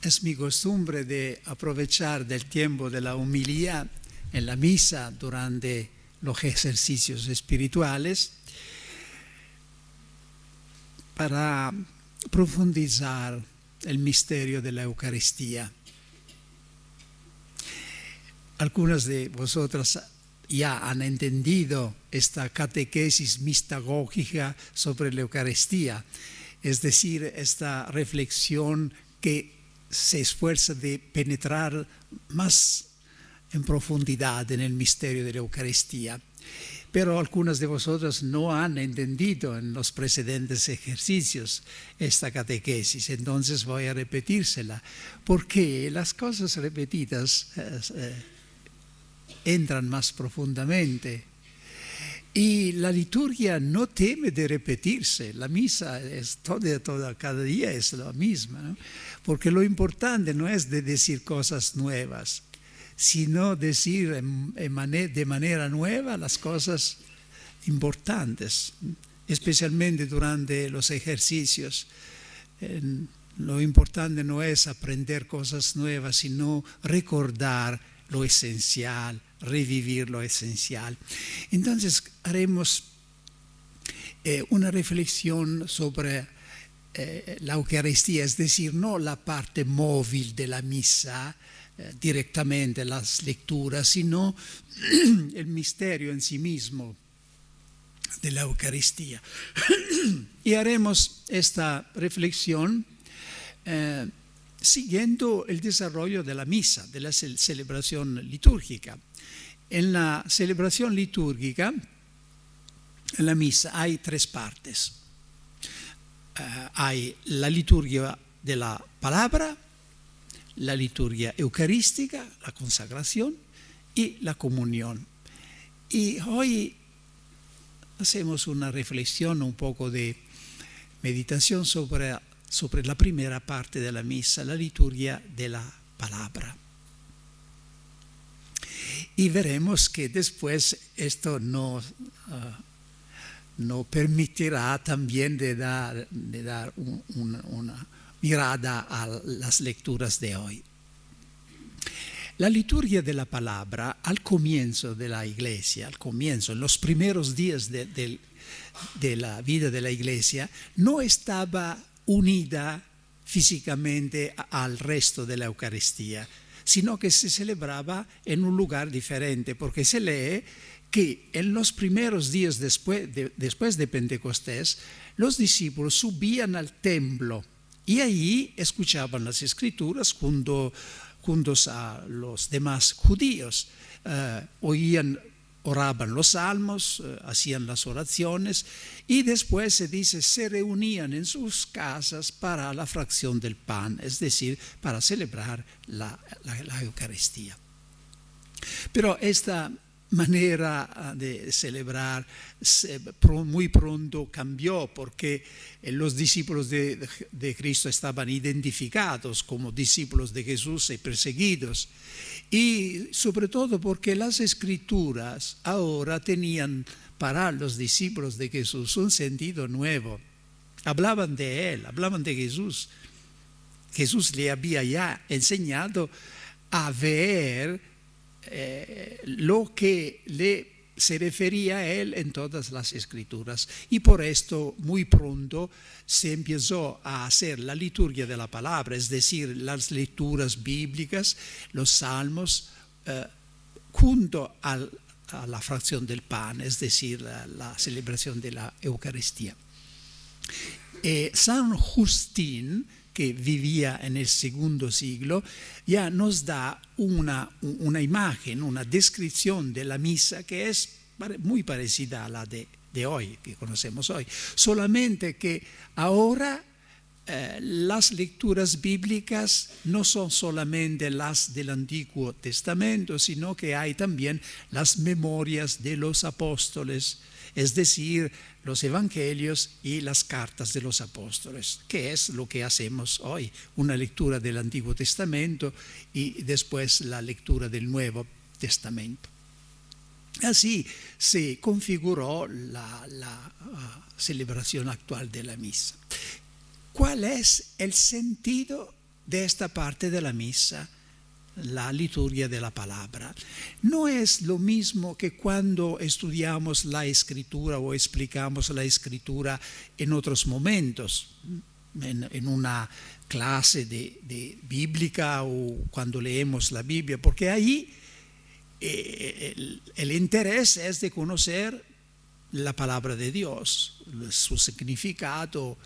es mi costumbre de aprovechar del tiempo de la humildad en la misa durante los ejercicios espirituales para profundizar el misterio de la Eucaristía. Algunas de vosotras ya han entendido esta catequesis mistagógica sobre la Eucaristía, es decir, esta reflexión que se esfuerza de penetrar más en profundidad en el misterio de la Eucaristía. Pero algunas de vosotras no han entendido en los precedentes ejercicios esta catequesis, entonces voy a repetírsela, porque las cosas repetidas entran más profundamente. Y la liturgia no teme de repetirse, la misa es cada día es la misma, ¿no? Porque lo importante no es de decir cosas nuevas, sino decir de manera nueva las cosas importantes, especialmente durante los ejercicios. Lo importante no es aprender cosas nuevas, sino recordar lo esencial, revivir lo esencial. Entonces haremos una reflexión sobre la Eucaristía, es decir, no la parte móvil de la misa, directamente las lecturas, sino el misterio en sí mismo de la Eucaristía. Y haremos esta reflexión siguiendo el desarrollo de la misa, de la celebración litúrgica. En la celebración litúrgica, en la misa, hay tres partes. Hay la liturgia de la palabra, la liturgia eucarística, la consagración y la comunión. Y hoy hacemos una reflexión, un poco de meditación sobre la primera parte de la misa, la liturgia de la palabra. Y veremos que después esto no permitirá también de dar una mirada a las lecturas de hoy. La liturgia de la palabra, al comienzo de la Iglesia, en los primeros días de la vida de la Iglesia, no estaba unida físicamente al resto de la Eucaristía, sino que se celebraba en un lugar diferente, porque se lee que en los primeros días después de Pentecostés, los discípulos subían al templo y ahí escuchaban las Escrituras juntos a los demás judíos, oraban los salmos, hacían las oraciones y después se dice se reunían en sus casas para la fracción del pan, es decir, para celebrar la Eucaristía. Pero esta manera de celebrar muy pronto cambió porque los discípulos de Cristo estaban identificados como discípulos de Jesús y perseguidos, y sobre todo porque las Escrituras ahora tenían para los discípulos de Jesús un sentido nuevo. Hablaban de Él, hablaban de Jesús. Jesús le había ya enseñado a ver lo que se refería a él en todas las Escrituras, y por esto muy pronto se empezó a hacer la liturgia de la palabra, es decir, las lecturas bíblicas, los salmos, junto a la fracción del pan, es decir, la celebración de la Eucaristía. San Justín, que vivía en el segundo siglo, ya nos da una imagen, una descripción de la misa que es muy parecida a la de hoy, que conocemos hoy. Solamente que ahora las lecturas bíblicas no son solamente las del Antiguo Testamento, sino que hay también las memorias de los apóstoles, es decir, los evangelios y las cartas de los apóstoles, que es lo que hacemos hoy, una lectura del Antiguo Testamento y después la lectura del Nuevo Testamento. Así se configuró la celebración actual de la misa. ¿Cuál es el sentido de esta parte de la misa, la liturgia de la palabra. No es lo mismo que cuando estudiamos la escritura o explicamos la escritura en otros momentos, en una clase de bíblica o cuando leemos la Biblia, porque ahí el interés es de conocer la palabra de Dios, su significado.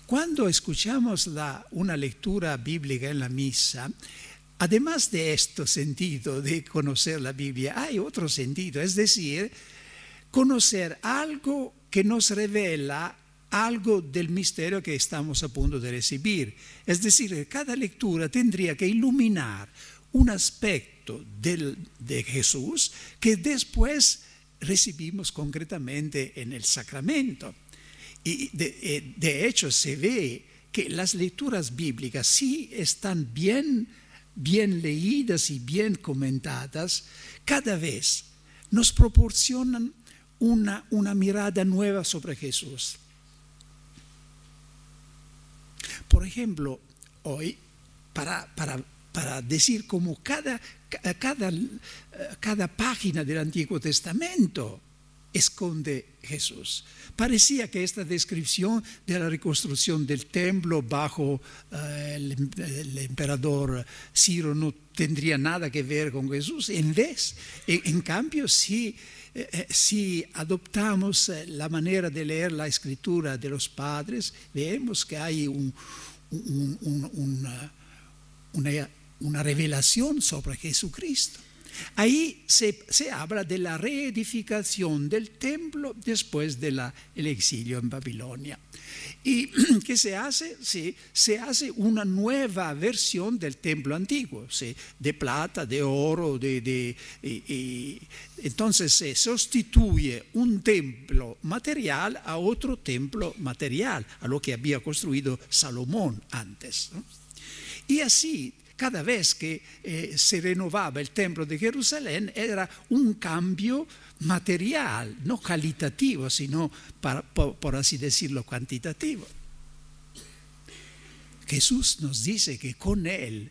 Cuando escuchamos una lectura bíblica en la misa, además de este sentido de conocer la Biblia, hay otro sentido, es decir, conocer algo que nos revela algo del misterio que estamos a punto de recibir. Es decir, cada lectura tendría que iluminar un aspecto de Jesús que después recibimos concretamente en el sacramento. Y de hecho se ve que las lecturas bíblicas sí están bien leídas y bien comentadas, cada vez nos proporcionan una mirada nueva sobre Jesús. Por ejemplo, hoy, para decir como cada página del Antiguo Testamento esconde Jesús. Parecía que esta descripción de la reconstrucción del templo bajo el emperador Ciro no tendría nada que ver con Jesús. En cambio, si adoptamos la manera de leer la escritura de los padres, vemos que hay una revelación sobre Jesucristo. Ahí se habla de la reedificación del templo después del exilio en Babilonia. ¿Y qué se hace? Sí, se hace una nueva versión del templo antiguo, ¿sí? De plata, de oro, entonces se sustituye un templo material a otro templo material, a lo que había construido Salomón antes, ¿no? Y así, cada vez que se renovaba el templo de Jerusalén, era un cambio material, no cualitativo, sino, por así decirlo, cuantitativo. Jesús nos dice que con él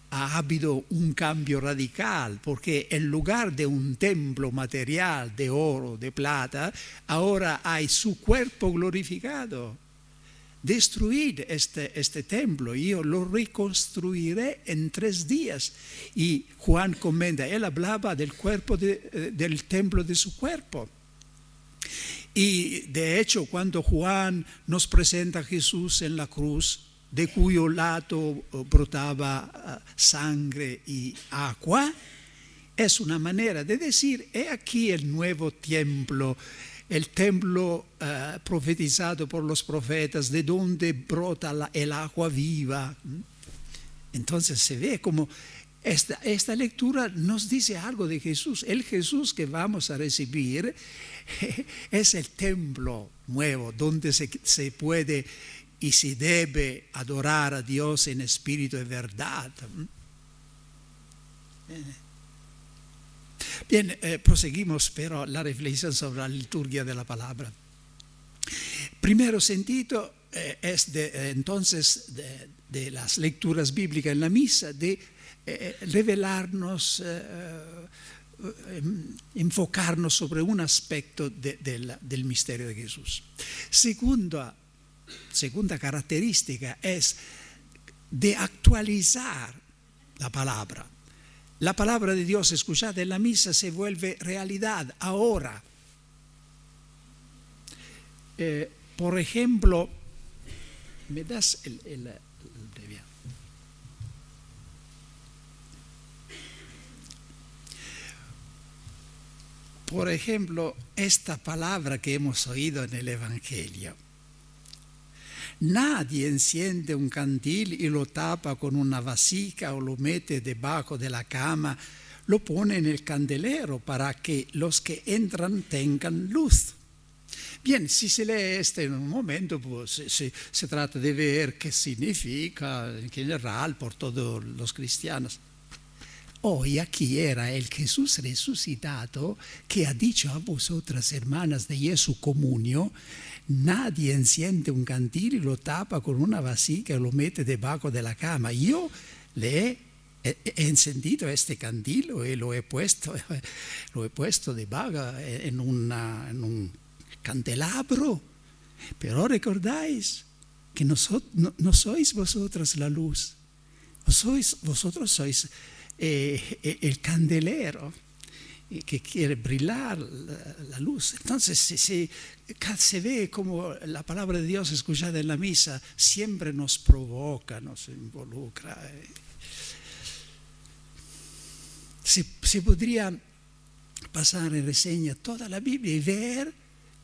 ha habido un cambio radical, porque en lugar de un templo material de oro, de plata, ahora hay su cuerpo glorificado. Destruid este templo, yo lo reconstruiré en 3 días. Y Juan comenta, él hablaba del cuerpo del templo de su cuerpo. Y de hecho, cuando Juan nos presenta a Jesús en la cruz, de cuyo lado brotaba sangre y agua, es una manera de decir, he aquí el nuevo templo, el templo profetizado por los profetas, de donde brota el agua viva. Entonces se ve como esta lectura nos dice algo de Jesús. El Jesús que vamos a recibir es el templo nuevo, donde se puede y se debe adorar a Dios en espíritu y verdad. Bien, proseguimos pero la reflexión sobre la liturgia de la palabra. Primero sentido es entonces de las lecturas bíblicas en la misa, de revelarnos, enfocarnos sobre un aspecto del misterio de Jesús. Segunda característica es de actualizar la palabra. La palabra de Dios escuchada en la misa se vuelve realidad ahora. Por ejemplo, ¿me das Por ejemplo, esta palabra que hemos oído en el Evangelio. Nadie enciende un candil y lo tapa con una vasija o lo mete debajo de la cama, lo pone en el candelero para que los que entran tengan luz. Bien, si se lee esto en un momento, pues se trata de ver qué significa en general por todos los cristianos. Hoy aquí era el Jesús resucitado que ha dicho a vosotras, hermanas de Jesu Comunio, nadie enciende un candil y lo tapa con una vasija y lo mete debajo de la cama. Yo le he encendido este candilo y lo he puesto debajo en un candelabro. Pero recordáis que no sois vosotros la luz, vosotros sois el candelero que quiere brillar la luz. Entonces se ve como la palabra de Dios escuchada en la misa siempre nos provoca, nos involucra. Se podría pasar en reseña toda la Biblia y ver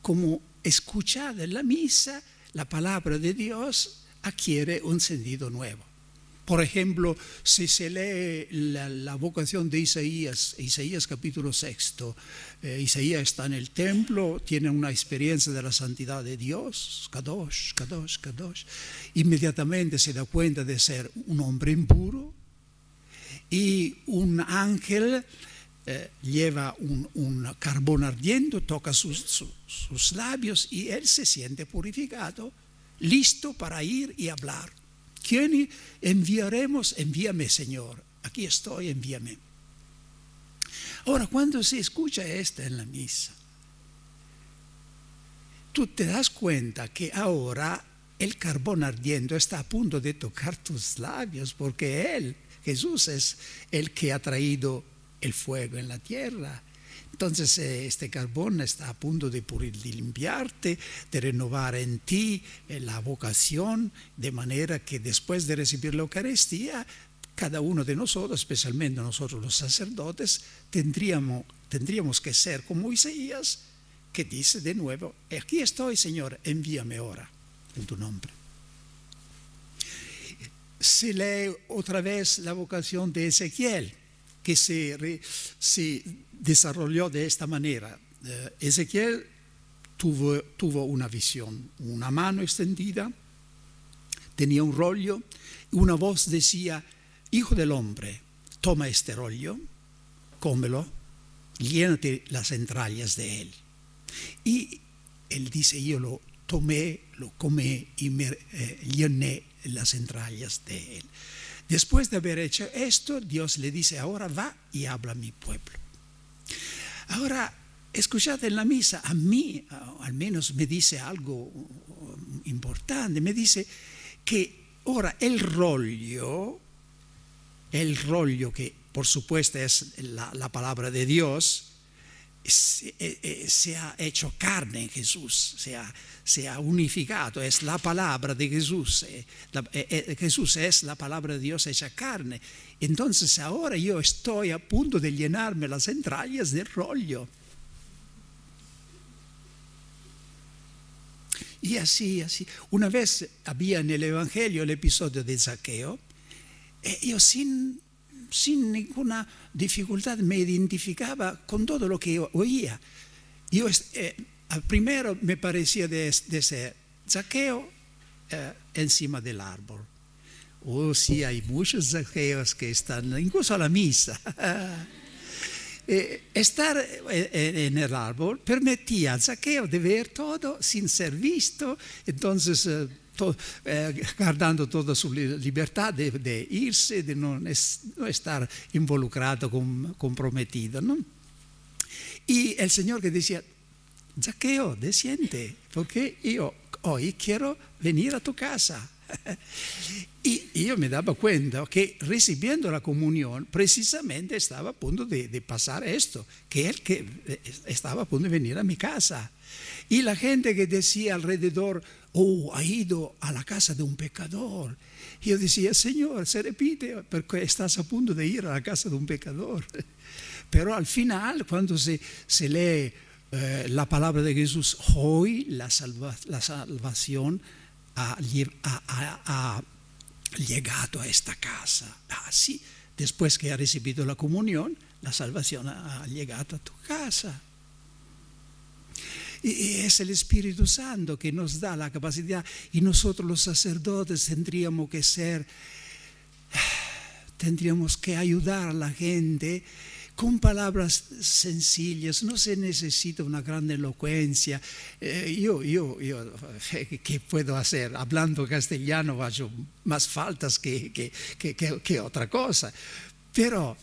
cómo escuchada en la misa la palabra de Dios adquiere un sentido nuevo. Por ejemplo, si se lee la vocación de Isaías capítulo 6, Isaías está en el templo, tiene una experiencia de la santidad de Dios, Kadosh, Kadosh, Kadosh. Inmediatamente se da cuenta de ser un hombre impuro y un ángel lleva un carbón ardiendo, toca sus labios y él se siente purificado, listo para ir y hablar. ¿Quién enviaremos? Envíame, Señor. Aquí estoy, envíame. Ahora, cuando se escucha esto en la misa, tú te das cuenta que ahora el carbón ardiendo está a punto de tocar tus labios, porque Jesús, es el que ha traído el fuego en la tierra. Entonces este carbón está a punto de limpiarte, de renovar en ti la vocación, de manera que después de recibir la Eucaristía, cada uno de nosotros, especialmente nosotros los sacerdotes, tendríamos que ser como Isaías, que dice de nuevo: aquí estoy, Señor, envíame ahora en tu nombre. Se lee otra vez la vocación de Ezequiel, que se desarrolló de esta manera. Ezequiel tuvo una visión, una mano extendida, tenía un rollo, y una voz decía: hijo del hombre, toma este rollo, cómelo, llénate las entrañas de él. Y él dice: yo lo tomé, lo comí y me llené las entrañas de él. Después de haber hecho esto, Dios le dice: ahora va y habla a mi pueblo. Ahora, escuchad en la misa, a mí al menos me dice algo importante. Me dice que ahora el rollo que por supuesto es la palabra de Dios, se ha hecho carne en Jesús, se ha unificado, es la palabra de Jesús. Jesús es la palabra de Dios hecha carne. Entonces ahora yo estoy a punto de llenarme las entrañas del rollo. Y así. Una vez había en el Evangelio el episodio de Zaqueo, y yo sin ninguna dificultad me identificaba con todo lo que oía. Yo al primero me parecía de ser Zaqueo encima del árbol. Sí, hay muchos Zaqueos que están incluso a la misa. Estar en el árbol permitía a Zaqueo de ver todo sin ser visto. Entonces guardando toda su libertad de irse, de no estar involucrado, comprometido, ¿no? Y el Señor que decía: Zaqueo, desciende, porque yo hoy quiero venir a tu casa. Y yo me daba cuenta que recibiendo la comunión precisamente estaba a punto de pasar esto, que él que estaba a punto de venir a mi casa. Y la gente que decía alrededor: ha ido a la casa de un pecador. Y yo decía: Señor, se repite porque estás a punto de ir a la casa de un pecador. Pero al final, cuando se lee la palabra de Jesús, hoy la salvación ha llegado a esta casa. Así, después que ha recibido la comunión, la salvación ha llegado a tu casa. Y es el Espíritu Santo que nos da la capacidad, y nosotros los sacerdotes tendríamos que ayudar a la gente con palabras sencillas, no se necesita una gran elocuencia. ¿Qué puedo hacer? Hablando castellano hago más faltas que otra cosa. Pero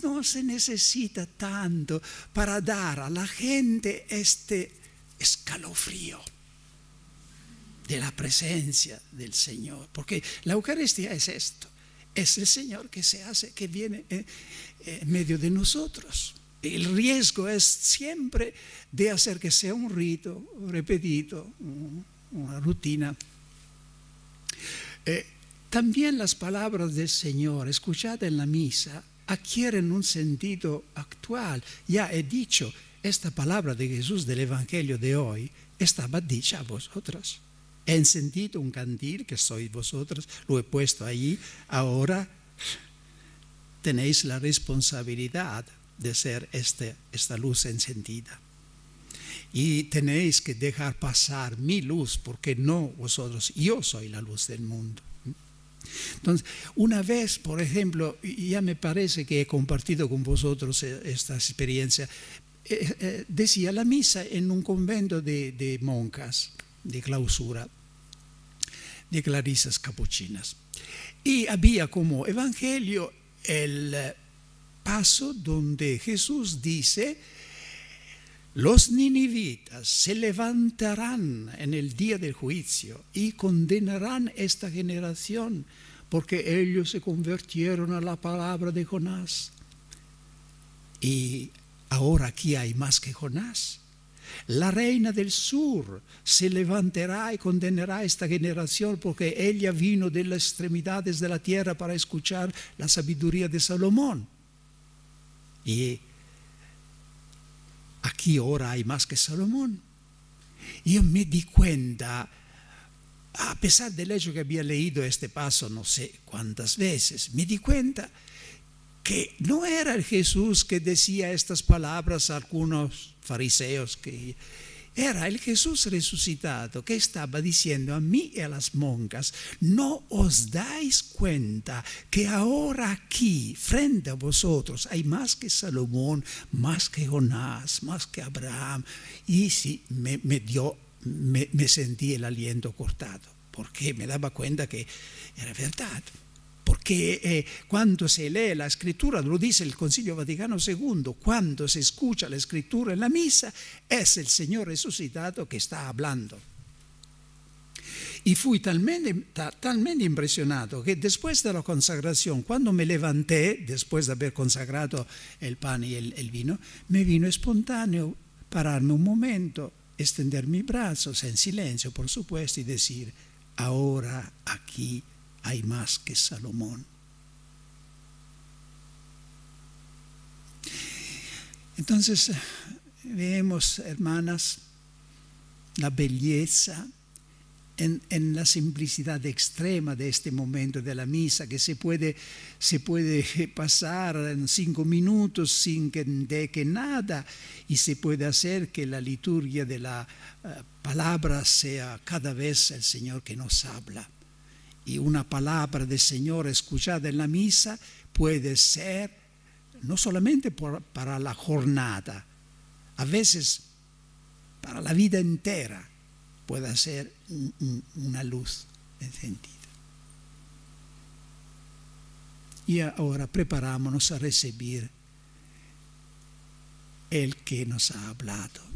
no se necesita tanto para dar a la gente este escalofrío de la presencia del Señor. Porque la Eucaristía es esto. Es el Señor que viene en medio de nosotros. El riesgo es siempre de hacer que sea un rito repetido, una rutina. También las palabras del Señor, escuchadas en la misa, adquieren un sentido actual. Ya he dicho, esta palabra de Jesús del Evangelio de hoy estaba dicha a vosotros. He encendido un candil que sois vosotros, lo he puesto allí. Ahora tenéis la responsabilidad de ser esta luz encendida. Y tenéis que dejar pasar mi luz, porque no vosotros, yo soy la luz del mundo. Entonces, una vez, por ejemplo, ya me parece que he compartido con vosotros esta experiencia, decía la misa en un convento de monjas, de clausura, de clarisas capuchinas. Y había como evangelio el paso donde Jesús dice: los ninivitas se levantarán en el día del juicio y condenarán esta generación, porque ellos se convirtieron a la palabra de Jonás. Y ahora aquí hay más que Jonás. La reina del sur se levantará y condenará a esta generación, porque ella vino de las extremidades de la tierra para escuchar la sabiduría de Salomón. Y aquí ahora hay más que Salomón. Yo me di cuenta, a pesar del hecho que había leído este paso no sé cuántas veces, me di cuenta que no era el Jesús que decía estas palabras a algunos fariseos, que era el Jesús resucitado que estaba diciendo a mí y a las monjas: no os dais cuenta que ahora aquí, frente a vosotros, hay más que Salomón, más que Jonás, más que Abraham. Y sí, me sentí el aliento cortado, porque me daba cuenta que era verdad. Porque cuando se lee la escritura, lo dice el Concilio Vaticano II, cuando se escucha la escritura en la misa, es el Señor resucitado que está hablando. Y fui talmente impresionado que después de la consagración, cuando me levanté, después de haber consagrado el pan y el vino, me vino espontáneo pararme un momento, extender mis brazos en silencio, por supuesto, y decir: ahora aquí hay más que Salomón. Entonces, vemos, hermanas, la belleza en la simplicidad extrema de este momento de la misa, que se puede pasar en 5 minutos sin que deje nada, y se puede hacer que la liturgia de la palabra sea cada vez el Señor que nos habla. Y una palabra del Señor escuchada en la misa puede ser no solamente para la jornada, a veces para la vida entera puede ser una luz encendida. Y ahora preparámonos a recibir el que nos ha hablado.